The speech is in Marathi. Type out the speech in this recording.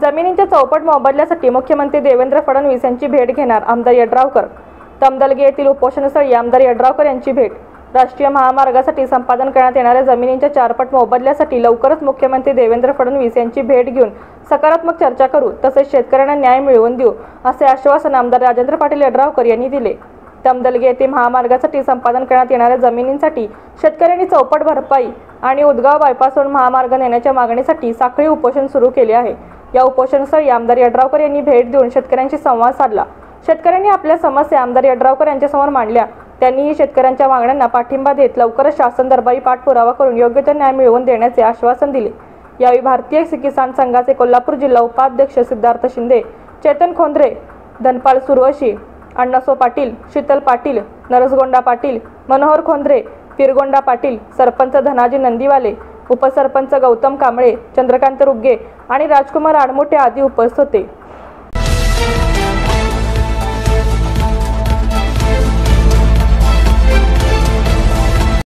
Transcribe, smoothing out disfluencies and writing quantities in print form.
जमिनींच्या चौपट मोबदल्यासाठी मुख्यमंत्री देवेंद्र फडणवीस यांची भेट घेणार आमदार यड्रावकर। तमदलगे येथील उपोषणस्थळी आमदार यड्रावकर यांची भेट। राष्ट्रीय महामार्गासाठी संपादन करण्यात येणाऱ्या जमिनींच्या 4 पट मोबदल्यासाठी लवकरच मुख्यमंत्री देवेंद्र फडणवीस यांची भेट घेऊन सकारात्मक चर्चा करू, तसेच शेतकऱ्यांना न्याय मिळवून देऊ, असे आश्वासन आमदार राजेंद्र पाटील यड्रावकर यांनी दिले। तमदलगे येथे महामार्गासाठी संपादन करण्यात येणाऱ्या जमिनींसाठी शेतकऱ्यांनी चौपट भरपाई आणि उदगाव बायपासवरून महामार्ग नेण्याच्या मागणीसाठी साखळी उपोषण सुरू केले आहे। या उपोषणस्थळी आमदार यड्रावकर यांनी भेट देऊन शेतकऱ्यांशी संवाद साधला। शेतकऱ्यांनी आपल्या समस्या आमदार यड्रावकर यांच्यासमोर मांडल्या। त्यांनीही शेतकऱ्यांच्या मागण्यांना पाठिंबा देत लवकरच शासन दरबारी पाठपुरावा करून योग्य तो न्याय मिळवून देण्याचे आश्वासन दिले। यावेळी भारतीय किसान संघाचे कोल्हापूर जिल्हा उपाध्यक्ष सिद्धार्थ शिंदे, चेतन खोंद्रे, धनपाल सुरवशी, अण्णासो पाटील, शीतल पाटील, नरसगोंडा पाटील, मनोहर खोंद्रे, पिरगोंडा पाटील, सरपंच धनाजी नंदीवाले, उपसरपंच गौतम कांबळे, चंद्रकांत रुग्गे आणि राजकुमार आडमोटे आदी उपस्थित होते।